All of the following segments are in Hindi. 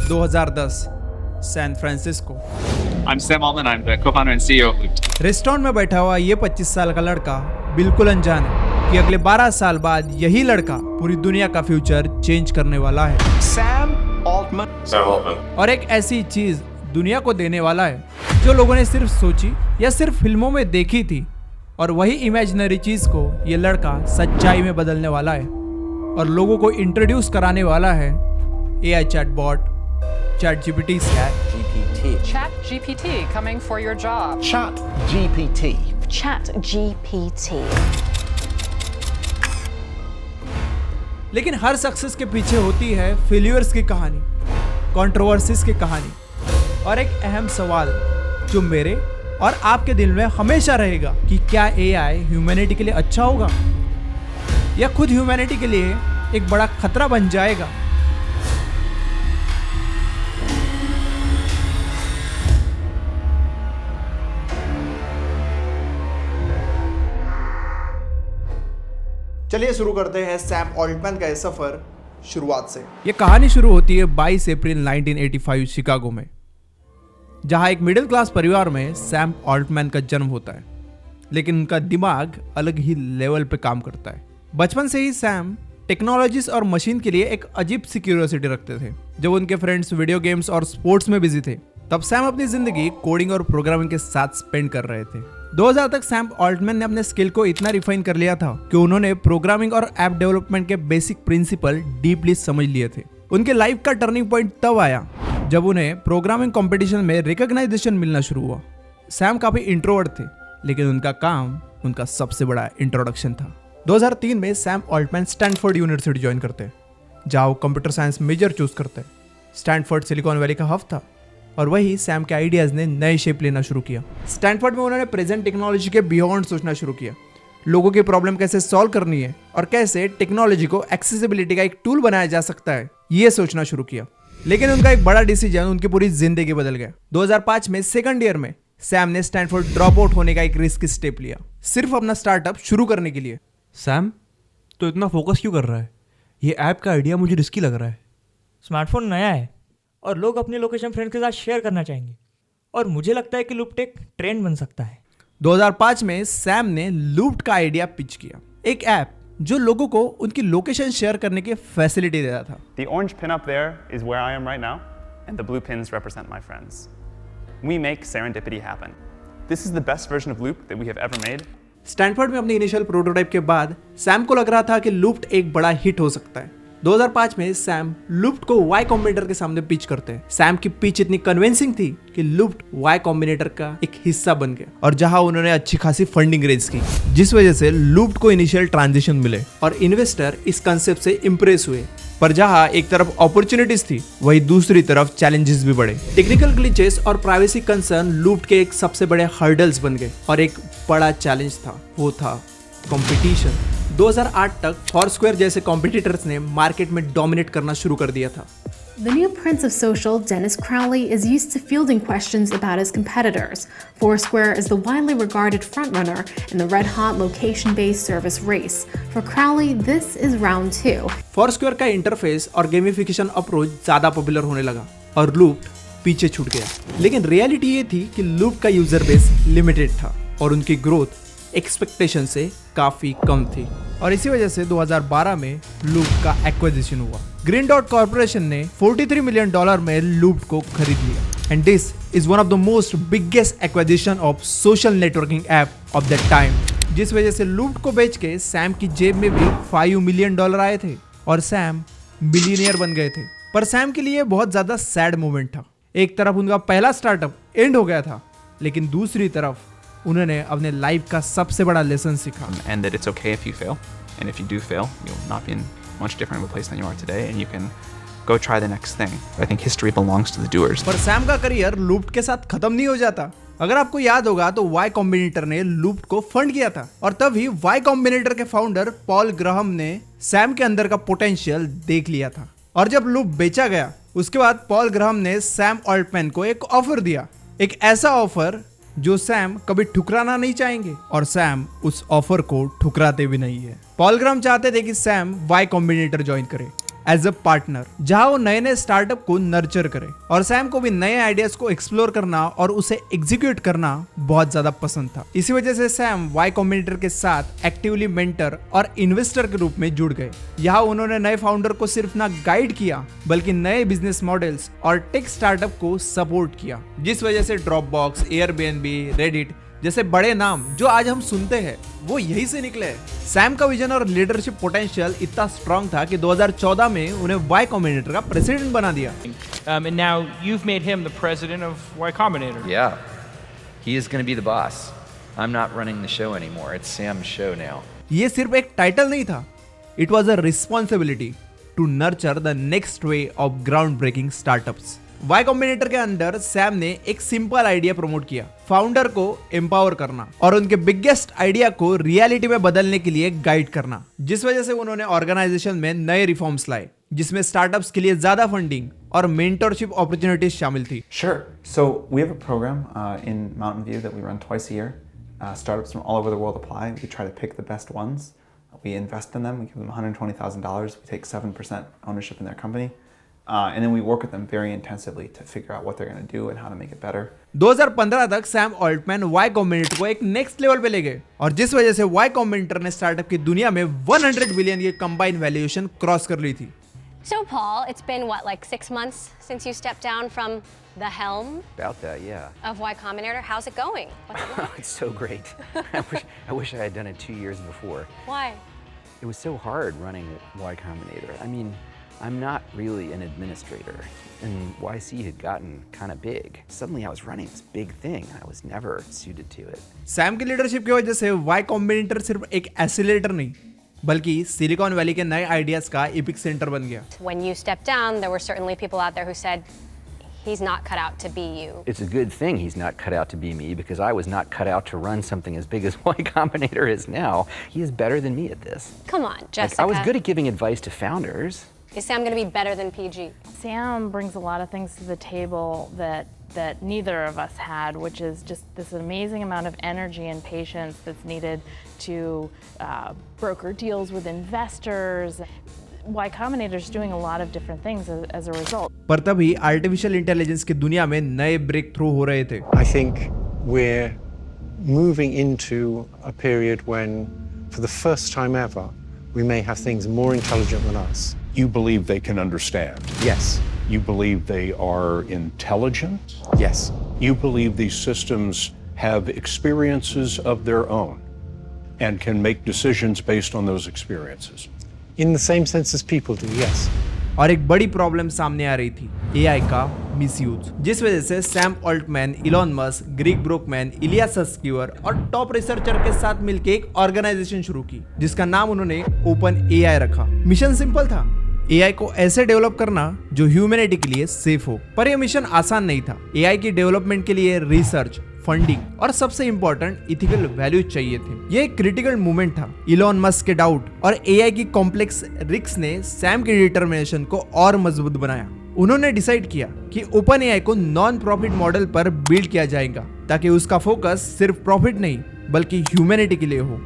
2010 San Francisco. I'm Sam Altman. I'm the co-founder and CEO of Looped. Restaurant में बैठा हुआ ये 25 साल का लड़का बिल्कुल अनजान है कि अगले 12 साल बाद यही लड़का पूरी दुनिया का फ्यूचर चेंज करने वाला है। Sam Altman. और एक ऐसी चीज दुनिया को देने वाला है जो लोगों ने सिर्फ सोची या सिर्फ फिल्मों में देखी थी, और वही इमेजिनरी चीज को ये लड़का सच्चाई में बदलने वाला है और लोगों को इंट्रोड्यूस कराने वाला है AI चैटबॉट ChatGPT से। ChatGPT coming for your job. ChatGPT. ChatGPT. लेकिन हर सक्सेस के पीछे होती है फेल्यूर्स की कहानी, कंट्रोवर्सीज की कहानी, और एक अहम सवाल जो मेरे और आपके दिल में हमेशा रहेगा कि क्या AI ह्यूमैनिटी के लिए अच्छा होगा या खुद ह्यूमैनिटी के लिए एक बड़ा खतरा बन जाएगा। चलिए शुरू करते हैं सैम ऑल्टमैन का यह सफर शुरुआत से। यह कहानी शुरू होती है 22 अप्रैल 1985 शिकागो में, जहां एक मिडिल क्लास परिवार में सैम ऑल्टमैन का जन्म होता है, लेकिन उनका दिमाग अलग ही लेवल पे काम करता है। बचपन से ही सैम टेक्नोलॉजीज और मशीन के लिए एक अजीब सी क्यूरियोसिटी रखते थे। जब उनके फ्रेंड्स वीडियो गेम्स और स्पोर्ट्स में बिजी थे, तब सैम अपनी जिंदगी कोडिंग और प्रोग्रामिंग के साथ स्पेंड कर रहे थे। 2000 तक सैम ऑल्टमैन ने अपने स्किल को इतना रिफाइन कर लिया था कि उन्होंने प्रोग्रामिंग और ऐप डेवलपमेंट के बेसिक प्रिंसिपल डीपली समझ लिए थे। उनके लाइफ का टर्निंग पॉइंट तब आया जब उन्हें प्रोग्रामिंग कंपटीशन में रिकॉग्नाइजेशन मिलना शुरू हुआ। सैम काफी इंट्रोवर्ट थे, लेकिन उनका काम उनका सबसे बड़ा इंट्रोडक्शन था। 2003 में Sam Altman Stanford university join करते हैं, जहां वो कंप्यूटर साइंस मेजर चूज करते हैं। स्टैनफोर्ड सिलिकॉन वैली का हब था और वही सैम के आइडियाज ने नए शेप लेना शुरू किया। स्टैनफोर्ड में उन्होंने प्रेजेंट टेक्नोलॉजी के बियॉन्ड सोचना शुरू किया, लोगों की प्रॉब्लम कैसे सॉल्व करनी है और कैसे टेक्नोलॉजी को एक्सेसिबिलिटी का एक टूल बनाया जा सकता है, ये सोचना शुरू किया। लेकिन उनका एक बड़ा डिसीजन उनकी पूरी जिंदगी बदल गया। 2005 में सेकंड ईयर में सैम ने स्टैनफोर्ड ड्रॉप आउट होने का एक रिस्क स्टेप लिया, सिर्फ अपना स्टार्टअप शुरू करने के लिए। सैम, तो इतना फोकस क्यों कर रहा है? ये ऐप का आइडिया मुझे रिस्की लग रहा है। स्मार्टफोन नया है और लोग अपनी लोकेशन फ्रेंड्स के साथ शेयर करना चाहेंगे, और मुझे लगता है कि लूप्ड एक ट्रेंड बन सकता है। 2005 में सैम ने लूप्ड का आइडिया पिच किया, एक ऐप जो लोगों को उनकी लोकेशन शेयर करने की फैसिलिटी देता था। The orange pin up there is where I am right now, and the blue pins represent my friends. We make serendipity happen. This is the best version of Loop that we have ever made. Stanford में अपने इनिशियल प्रोटोटाइप के बाद सैम को लग रहा था कि लूप्ड एक बड़ा हिट हो सकता है। 2005 में सैम लूप्ड को Y कॉम्बिनेटर के सामने पिच करते हैं। सैम की पिच इतनी कन्विंसिंग थी कि लूप्ड Y कॉम्बिनेटर का एक हिस्सा बन गया, और जहां उन्होंने अच्छी खासी फंडिंग रेज की, जिस वजह से लूप्ड को इनिशियल ट्रांजिशन मिले और इन्वेस्टर इस कंसेप्ट से इंप्रेस हुए। पर जहां एक तरफ अपॉर्चुनिटीज थी, वही दूसरी तरफ चैलेंजेस भी बढ़े। टेक्निकल ग्लिचेस और प्राइवेसी कंसर्न लूप्ड के एक सबसे बड़े हर्डल्स बन गए, और एक बड़ा चैलेंज था, वो था कंपटीशन। 2008 तक फॉरस्क्वेयर जैसे कॉम्पिटिटर्स ने मार्केट में डोमिनेट करना शुरू कर दिया था। The new prince of social, Dennis Crowley, is used to fielding questions about his competitors. Foursquare is the widely regarded frontrunner in the red-hot location-based service race. For Crowley, this is round 2. Foursquare का इंटरफेस और गेमिफिकेशन अप्रोच ज्यादा पॉपुलर होने लगा और लूप्ड पीछे छूट गया। लेकिन रियलिटी ये थी कि लूप्ड का यूजर बेस लिमिटेड था और उनकी ग्रोथ एक्सपेक्टेशन से काफी कम थी, और इसी वजह से 2012 में लूप्ड का एक्विजिशन हुआ। ग्रीन डॉट कॉर्पोरेशन ने $43 मिलियन में लूप्ड को खरीद लिया, and this is one of the most biggest acquisition of social networking app of that time, जिस वजह से लूप्ड को बेच के सैम की जेब में भी $5 मिलियन आए थे और सैम बिलियनियर बन गए थे। पर सैम के लिए बहुत ज्यादा सैड मोमेंट था। एक तरफ उनका पहला स्टार्टअप एंड हो गया था, लेकिन दूसरी तरफ उन्होंने अपने लाइफ का सबसे बड़ा लेसन सीखा। And that it's okay if you fail, and if you do fail, you'll not be in much different of a place than you are today, and you can go try the next thing. I think history belongs to the doers. पर सैम का करियर लूप्ड के साथ खत्म नहीं हो जाता। अगर आपको याद होगा तो Y कॉम्बिनेटर ने लूप्ड को फंड किया था, और तभी Y कॉम्बिनेटर के फाउंडर पॉल ग्राहम ने सैम के अंदर का पोटेंशियल देख लिया था। और जब लूप्ड बेचा गया, उसके बाद पॉल ग्राहम ने सैम ऑल्टमैन को एक ऑफर दिया, एक ऐसा ऑफर जो सैम कभी ठुकराना नहीं चाहेंगे, और सैम उस ऑफर को ठुकराते भी नहीं है। पॉल ग्राहम चाहते थे कि सैम Y कॉम्बिनेटर ज्वाइन करे, एज अ पार्टनर, जहां वो नए नए स्टार्टअप को नर्चर करे। और सैम को भी नए आइडियाज को एक्सप्लोर करना और उसे एग्जीक्यूट करना बहुत ज्यादा पसंद था। इसी वजह से सैम वाई कॉम्बिनेटर के साथ एक्टिवली मेंटर और इन्वेस्टर के रूप में जुड़ गए। यहाँ उन्होंने नए फाउंडर को सिर्फ ना गाइड किया बल्कि नए बिजनेस मॉडल्स और टेक स्टार्टअप को सपोर्ट किया, जिस वजह से ड्रॉपबॉक्स, एयरबीएनबी, रेडिट जैसे बड़े नाम जो आज हम सुनते हैं वो यही से निकले हैं। सैम का विजन और लीडरशिप पोटेंशियल इतना स्ट्रांग था कि 2014 में उन्हें वाई कॉम्बिनेटर का प्रेसिडेंट बना दिया। And now you've made him the president of Y Combinator. Yeah, he is going to be the boss. I'm not running the show anymore. It's Sam's show now. ये सिर्फ एक टाइटल नहीं था, it was a responsibility to nurture the next way of groundbreaking startups. Y Combinator के अंदर सैम ने एक सिंपल आइडिया प्रमोट किया, फाउंडर को एम्पावर करना और उनके बिगेस्ट आइडिया को रियलिटी में बदलने के लिए गाइड करना, जिस वजह से उन्होंने ऑर्गेनाइजेशन में नए रिफॉर्म्स लाए जिसमें स्टार्टअप्स के लिए ज्यादा फंडिंग और मेंटरशिप अपॉर्चुनिटीज शामिल थी। Sure. So we have a program in Mountain View that we run twice a year. Startups from all over the world apply. We try to pick the best ones. We invest in them. We give them $120,000. We take 7% ownership in their company. And then we work with them very intensively to figure out what they're going to do and how to make it better. 2015 तक सैम ऑल्टमैन वाई कॉम्बिनेटर को एक नेक्स्ट लेवल पे ले गए और जिस वजह से वाई कॉम्बिनेटर ने स्टार्टअप की दुनिया में 100 बिलियन की कंबाइंड वैल्यूएशन क्रॉस कर ली थी। So Paul, it's been what, like 6 months since you stepped down from the helm About that, yeah. of Y Combinator. How's it going? What's it like? It's so great. I wish I had done it 2 years before. Why? It was so hard running Y Combinator. I mean, I'm not really an administrator, and YC had gotten kind of big. Suddenly I was running this big thing. I was never suited to it. Sam की लीडरशिप की वजह से वाई कॉम्बिनेटर सिर्फ एक एक्सीलरेटर नहीं बल्कि सिलिकॉन वैली के नए आइडियाज का एपिक सेंटर बन गया। When you stepped down, there were certainly people out there who said, he's not cut out to be you. It's a good thing he's not cut out to be me, because I was not cut out to run something as big as Y Combinator is now. He is better than me at this. Come on, Jessica. Like, I was good at giving advice to founders. Is Sam going to be better than PG? Sam brings a lot of things to the table that neither of us had, which is just this amazing amount of energy and patience that's needed to broker deals with investors. Y Combinator is doing a lot of different things as a result. पर तभी आर्टिफिशियल इंटेलिजेंस की दुनिया में नए ब्रेक थ्रू हो रहे थे। I think we're moving into a period when, for the first time ever, we may have things more intelligent than us. You believe they can understand? Yes. You believe they are intelligent? Yes. You believe these systems have experiences of their own and can make decisions based on those experiences? In the same sense as people do, yes. और एक बड़ी प्रॉब्लम सामने आ रही थी, एआई का मिसयूज, जिस वजह से Sam Altman, Elon Musk, Greg Brockman, Ilya Sutskever और टॉप रिसर्चर के साथ मिलकर एक ऑर्गेनाइजेशन शुरू की जिसका नाम उन्होंने ओपन एआई रखा। मिशन सिंपल था, एआई को ऐसे डेवलप करना जो ह्यूमैनिटी के लिए सेफ हो। पर यह मिशन आसान नहीं था। एआई की डेवलपमेंट के लिए रिसर्च, फंडिंग और सबसे इंपॉर्टेंट इथिकल वैल्यू चाहिए थे। यह एक क्रिटिकल मूवमेंट था। इलॉन मस्क के डाउट और एआई की कॉम्प्लेक्स रिस्क ने सैम की डिटर्मिनेशन को और मजबूत बनाया। उन्होंने डिसाइड किया कि ओपन एआई को नॉन प्रॉफिट मॉडल पर बिल्ड किया जाएगा ताकि उसका फोकस सिर्फ प्रॉफिट नहीं बल्कि ह्यूमैनिटी के लिए हो।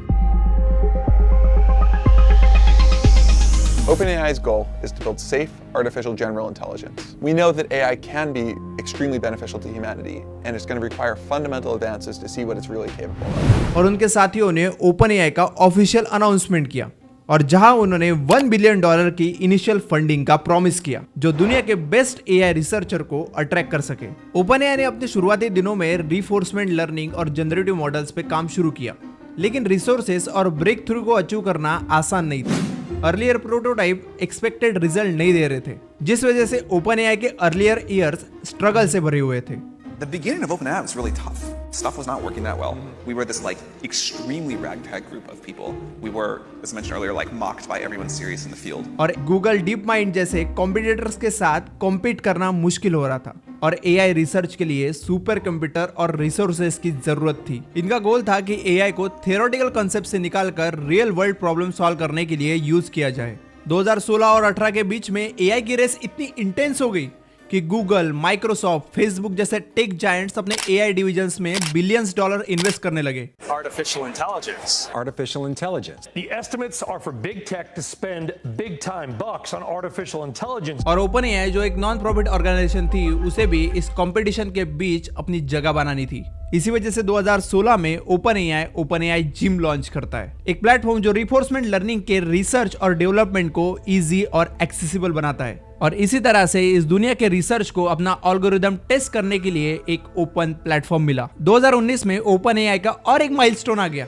OpenAI's goal is to build safe artificial general intelligence. We know that AI can be extremely beneficial to humanity, and it's going to require fundamental advances to see what it's really capable of. और उनके साथियों ने OpenAI का ऑफिशियल अनाउंसमेंट किया और जहां उन्होंने $1 बिलियन की इनिशियल फंडिंग का प्रॉमिस किया जो दुनिया के बेस्ट एआई रिसर्चर को अट्रैक्ट कर सके। OpenAI ने अपने शुरुआती दिनों में रिफोर्समेंट लर्निंग और जनरेटिव मॉडल्स पे काम शुरू किया, लेकिन रिसोर्सेस और ब्रेक थ्रू को अचीव करना आसान नहीं था। अर्लियर प्रोटोटाइप एक्सपेक्टेड रिजल्ट नहीं दे रहे थे, जिस वजह से OpenAI के अर्लियर ईयर्स स्ट्रगल से भरे हुए थे। The beginning of OpenAI was really tough. Stuff was not working that well. We were this like extremely ragtag group of people. We were, as I mentioned earlier, like mocked by everyone serious in the field. और Google DeepMind जैसे कॉम्पिटिटर्स के साथ कॉम्पीट करना मुश्किल हो रहा था और AI रिसर्च के लिए सुपर कंप्यूटर और रिसोर्सेज की जरूरत थी। इनका गोल था कि AI को थियोरेटिकल कॉन्सेप्ट से निकालकर रियल वर्ल्ड प्रॉब्लम सॉल्व करने के लिए यूज किया जाए। 2016 और 18 के बीच में AI की रेस इतनी इंटेंस हो गई कि गूगल, माइक्रोसॉफ्ट, फेसबुक जैसे टेक जायंट्स अपने एआई डिविजन्स में बिलियंस डॉलर इन्वेस्ट करने लगे। Artificial intelligence. Artificial intelligence. The estimates are for big tech to spend big time bucks on artificial intelligence. और OpenAI जो एक नॉन प्रॉफिट ऑर्गेनाइजेशन थी, उसे भी इस कंपटीशन के बीच अपनी जगह बनानी थी। इसी वजह से 2016 में OpenAI जिम लॉन्च करता है, एक प्लेटफॉर्म जो रिफोर्समेंट लर्निंग के रिसर्च और डेवलपमेंट को इजी और एक्सेसिबल बनाता है। और इसी तरह से इस दुनिया के रिसर्च को अपना एल्गोरिदम टेस्ट करने के लिए एक ओपन प्लेटफॉर्म मिला। 2019 में OpenAI का और एक माइलस्टोन आ गया,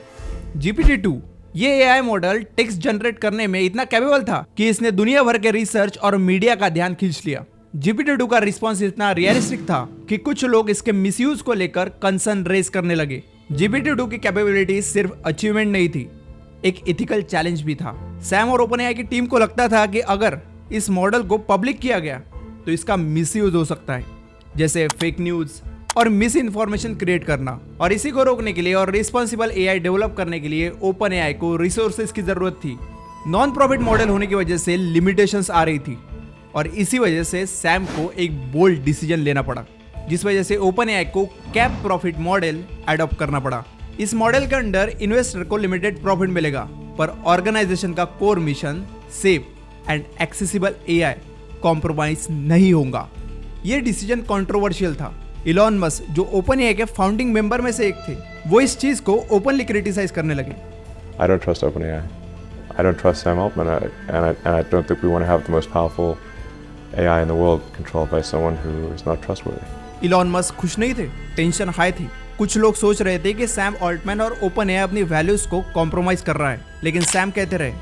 GPT-2। ये एआई मॉडल टेक्स्ट जनरेट करने में इतना कैपेबल था कि इसने दुनिया भर के रिसर्च और मीडिया का ध्यान खींच लिया। GPT-2 का रिस्पॉन्स इतना रियलिस्टिक था कि कुछ लोग इसके मिसयूज को लेकर कंसर्न रेज करने लगे। GPT-2 की कैपेबिलिटी सिर्फ अचीवमेंट नहीं थी, एक एथिकल चैलेंज भी था। सैम और OpenAI की टीम को लगता था कि अगर इस मॉडल को पब्लिक किया गया तो इसका मिसयूज हो सकता है, जैसे फेक न्यूज और मिस इन्फॉर्मेशन क्रिएट करना। और इसी को रोकने के लिए और रिस्पॉन्सिबल एआई डेवलप करने के लिए OpenAI को रिसोर्सेज की जरूरत थी। नॉन प्रॉफिट मॉडल होने की वजह से लिमिटेशंस आ रही थी और इसी वजह से सैम को एक बोल्ड डिसीजन लेना पड़ा, जिस वजह से OpenAI को कैप प्रॉफिट मॉडल अडॉप्ट करना पड़ा। इस मॉडल के अंडर इन्वेस्टर को लिमिटेड प्रॉफिट मिलेगा, पर ऑर्गेनाइजेशन का core mission safe and accessible AI compromise नहीं होगा। यह डिसीजन कंट्रोवर्शियल था। इलॉन मस्क, जो OpenAI के फाउंडिंग मेंबर में से एक थे, वो इस चीज को ओपनली क्रिटिसाइज करने लगे। I don't trust OpenAI. I don't trust Sam Altman, and I don't think we want to have the most powerful AI in the world controlled by someone who is not trustworthy. Elon Musk खुश नहीं थे, टेंशन हाई थी। कुछ लोग सोच रहे थे कि सैम ऑल्टमैन और OpenAI अपनी वैल्यूज को कॉम्प्रोमाइज कर रहा है, लेकिन सैम कहते रहे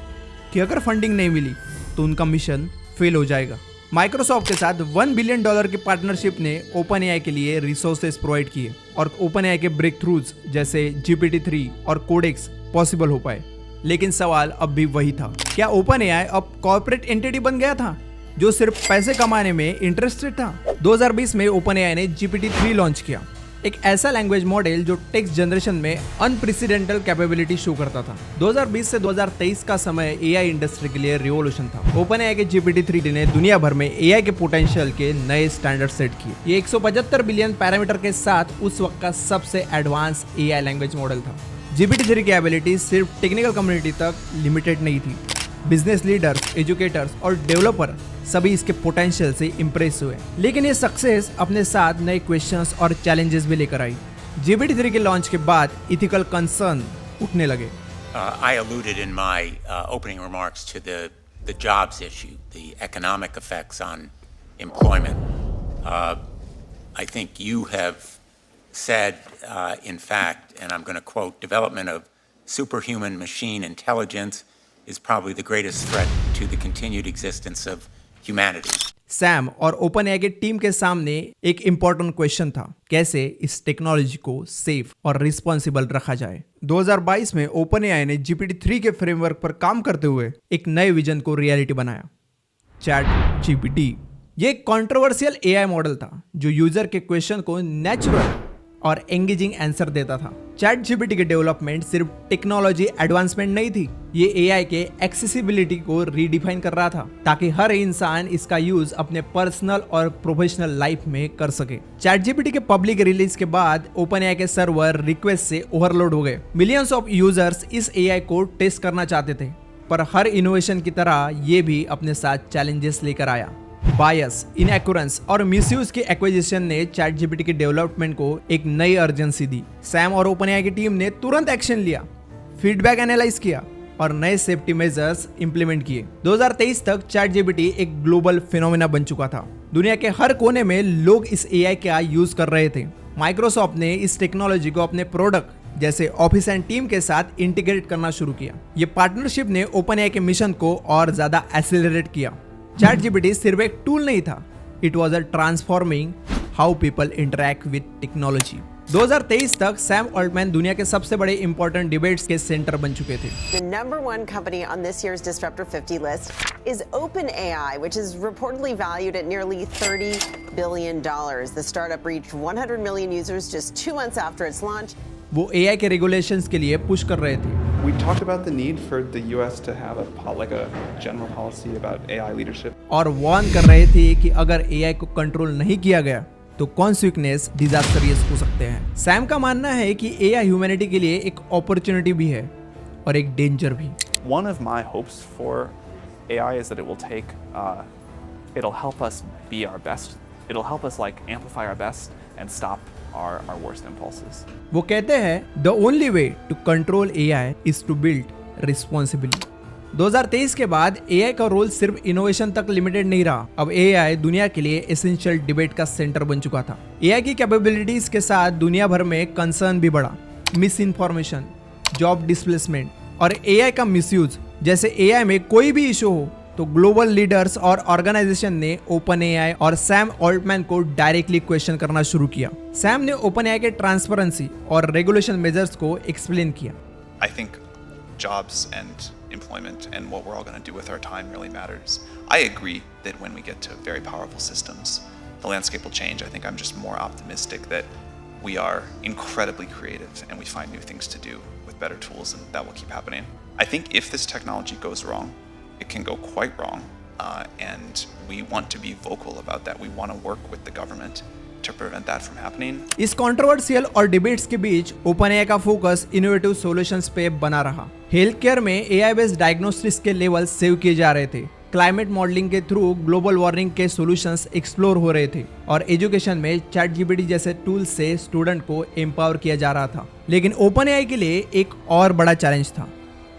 कि अगर फंडिंग नहीं मिली तो उनका मिशन फेल हो जाएगा। माइक्रोसॉफ्ट के साथ $1 बिलियन की पार्टनरशिप ने OpenAI के लिए रिसोर्सेज प्रोवाइड किए और OpenAI के ब्रेक थ्रूज जैसे GPT-3 और कोडेक्स पॉसिबल हो पाए। लेकिन सवाल अब भी वही था, क्या OpenAI अब कॉर्पोरेट एंटिटी बन गया था जो सिर्फ पैसे कमाने में इंटरेस्टेड था? 2020 में OpenAI ने GPT-3 लॉन्च किया, एक ऐसा लैंग्वेज मॉडल जो टेक्स्ट जनरेशन में अनप्रेसिडेंटेड कैपेबिलिटी शो करता था। 2020 से 2023 का समय एआई इंडस्ट्री के लिए रिवॉल्यूशन था। OpenAI के GPT-3 ने दुनिया भर में एआई के पोटेंशियल के नए स्टैंडर्ड सेट किए। ये 175 बिलियन पैरामीटर के साथ उस वक्त का सबसे एडवांस एआई लैंग्वेज मॉडल था। GPT-3 की एबिलिटी सिर्फ टेक्निकल कम्युनिटी तक लिमिटेड नहीं थी, बिजनेस लीडर्स, एजुकेटर्स और डेवलपर सभी इसके पोटेंशियल से इंप्रेस हुए। लेकिन ये सक्सेस अपने साथ नए क्वेश्चंस और चैलेंजेस भी लेकर आई। GPT-3 के लॉन्च के बाद इथिकल कंसर्न उठने लगे। I alluded in my opening remarks to the jobs issue, the economic effects on employment. I think you have said, in fact, and I'm going to quote, development of superhuman machine intelligence is probably the greatest threat to the continued existence of humanity. Sam और OpenAI के टीम के सामने एक इंपॉर्टेंट क्वेश्चन था, कैसे इस टेक्नोलॉजी को सेफ और रिस्पॉन्सिबल रखा जाए। 2022 में OpenAI ने GPT-3 के फ्रेमवर्क पर काम करते हुए एक नए विजन को रियलिटी बनाया, ChatGPT। ये एक कॉन्ट्रोवर्शियल एआई मॉडल था जो यूजर के क्वेश्चन को नेचुरल और एंगेजिंग आंसर देता था। ChatGPT के डेवलपमेंट सिर्फ टेक्नोलॉजी एडवांसमेंट नहीं थी, ये एआई के एक्सेसिबिलिटी को रीडिफाइन कर रहा था ताकि हर इंसान इसका यूज अपने पर्सनल और प्रोफेशनल लाइफ में कर सके। ChatGPT के पब्लिक रिलीज के बाद OpenAI के सर्वर रिक्वेस्ट से ओवरलोड हो गए। मिलियंस ऑफ यूजर्स इस एआई को टेस्ट करना चाहते थे, पर हर इनोवेशन की तरह ये भी अपने साथ चैलेंजेस लेकर आया। बायस, इनएक्यूरेंस और मिसयूज के एक्विजिशन ने ChatGPT के डेवलपमेंट को एक नई अर्जेंसी दी। सैम और OpenAI की टीम ने तुरंत एक्शन लिया, फीडबैक एनालाइज किया और नए सेफ्टी मेजर्स इंप्लीमेंट किए। 2023 तक ChatGPT एक ग्लोबल फिनोमेना बन चुका था। दुनिया के हर कोने में लोग इस एआई का यूज कर रहे थे। माइक्रोसॉफ्ट ने इस टेक्नोलॉजी को अपने प्रोडक्ट जैसे ऑफिस एंड टीम के साथ इंटीग्रेट करना शुरू किया। ये पार्टनरशिप ने OpenAI के मिशन को और ज्यादा एक्सेलरेट किया। ChatGPT सिर्फ एक टूल नहीं था, it was a transforming how people interact with technology. 2023 तक सैम ऑल्टमैन दुनिया के सबसे बड़े इंपॉर्टेंट डिबेट्स के सेंटर बन चुके थे। The number one company on this year's Disruptor 50 list is OpenAI, which is reportedly valued at nearly $30 billion. The startup reached 100 million users just 2 months after its launch. वो एआई के रेगुलेशंस के लिए पुश कर रहे थे। We talked about the need for the US to have a general policy about AI leadership. और वार्न कर रहे थे कि अगर एआई को कंट्रोल नहीं किया गया तो कॉन्सिक्वेंस डिजास्टरियस हो सकते हैं। सैम का मानना है कि एआई ह्यूमैनिटी के लिए एक अपॉर्चुनिटी भी है और एक डेंजर भी। One of my hopes for AI is that it will take, it'll help us be our best. It'll help us like amplify our best and stop our worst impulses. वो कहते हैं the only way to control AI is to build responsibly. 2023 के बाद AI का रोल सिर्फ इनोवेशन तक लिमिटेड नहीं रहा। अब AI दुनिया के लिए एसेंशियल डिबेट का सेंटर बन चुका था। AI की कैपेबिलिटीज के साथ दुनिया भर में कंसर्न भी बढ़ा। मिस इन्फॉर्मेशन, जॉब डिस्प्लेसमेंट और AI का मिसयूज। जैसे AI में कोई भी इशू हो तो ग्लोबल लीडर्स और ऑर्गेनाइजेशन ने OpenAI और सैम ऑल्टमैन को डायरेक्टली क्वेश्चन करना शुरू किया। सैम ने OpenAI के ट्रांसपेरेंसी और रेगुलेशन मेजर्स को एक्सप्लेन किया। I think jobs and employment and what we're all going to do with our time really matters. I agree that when we get to very powerful systems, the landscape will change. I think I'm just more optimistic that we are incredibly creative and we find new things to do with better tools, and that will keep happening. I think if this technology goes wrong, it can go quite wrong, and we want to be vocal about that. We want to work with the government to prevent that from happening. इस कंट्रोवर्शियल और डिबेट्स के बीच OpenAI का फोकस इनोवेटिव सॉल्यूशंस पे बना रहा। हेल्थ केयर में AI बेस्ड डायग्नोस्टिक्स के लेवल सेव किए जा रहे थे। क्लाइमेट मॉडलिंग के थ्रू ग्लोबल वार्मिंग के सॉल्यूशंस एक्सप्लोर हो रहे थे और एजुकेशन में ChatGPT जैसे टूल्स से स्टूडेंट को एम्पावर किया जा रहा था। लेकिन OpenAI के लिए एक और बड़ा चैलेंज था,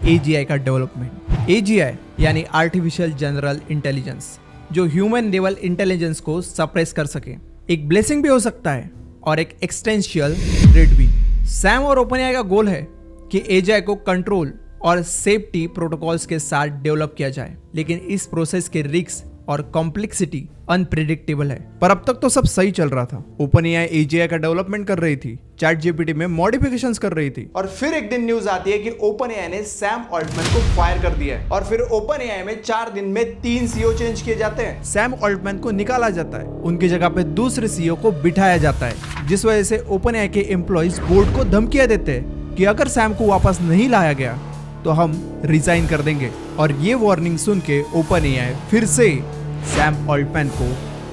AGI का डेवलपमेंट। AGI यानी आर्टिफिशियल जनरल इंटेलिजेंस, जो ह्यूमन लेवल इंटेलिजेंस को सप्रेस कर सके, एक ब्लेसिंग भी हो सकता है और एक एक्सटेंशियल थ्रेट भी। सैम और OpenAI का गोल है कि AGI को कंट्रोल और सेफ्टी प्रोटोकॉल्स के साथ डेवलप किया जाए, लेकिन इस प्रोसेस के रिस्क और कॉम्प्लेक्सिटी अनप्रेडिक्टेबल है। पर अब तक तो सब सही चल रहा था। OpenAI AGI का डेवलपमेंट कर रही थी, ChatGPT में मॉडिफिकेशंस कर रही थी, और फिर एक दिन न्यूज आती है कि OpenAI ने सैम ऑल्टमैन को फायर कर दिया है। और फिर OpenAI में 4 दिन में 3 CEO चेंज किए जाते हैं। सैम ऑल्टमैन को निकाला जाता है, उनकी जगह पे दूसरे CEO को बिठाया जाता है, जिस वजह से OpenAI के एम्प्लॉइज बोर्ड को धमकियां देते हैं कि अगर सैम को वापस नहीं लाया गया तो हम रिजाइन कर देंगे। और ये वार्निंग सुन के OpenAI फिर से सैम ऑल्टमैन को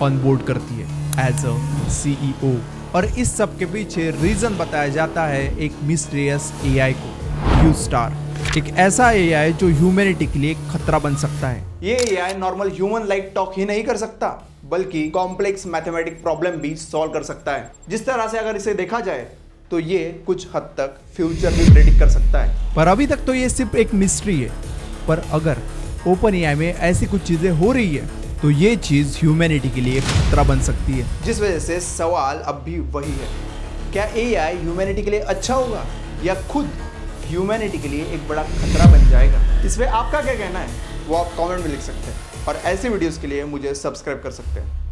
ऑन बोर्ड करती है एज अ CEO। और इस सब के पीछे रीजन बताया जाता है एक मिस्टीरियस AI को, U-Star, एक ऐसा AI जो ह्यूमैनिटी के लिए खतरा बन सकता है। ये AI normal human like talk ही नहीं कर सकता, बल्कि कॉम्प्लेक्स मैथमेटिक प्रॉब्लम भी सॉल्व कर सकता है। जिस तरह से अगर इसे देखा जाए तो ये कुछ हद तक फ्यूचर भी प्रेडिक्ट कर सकता है। पर अभी तक तो ये सिर्फ एक मिस्ट्री है। पर अगर OpenAI में ऐसी कुछ चीजें हो रही है तो ये चीज ह्यूमैनिटी के लिए खतरा बन सकती है। जिस वजह से सवाल अब भी वही है, क्या AI ह्यूमैनिटी के लिए अच्छा होगा या खुद ह्यूमैनिटी के लिए एक बड़ा खतरा बन जाएगा? इसमें आपका क्या कहना है वो आप कमेंट में लिख सकते हैं, और ऐसे वीडियोस के लिए मुझे सब्सक्राइब कर सकते हैं।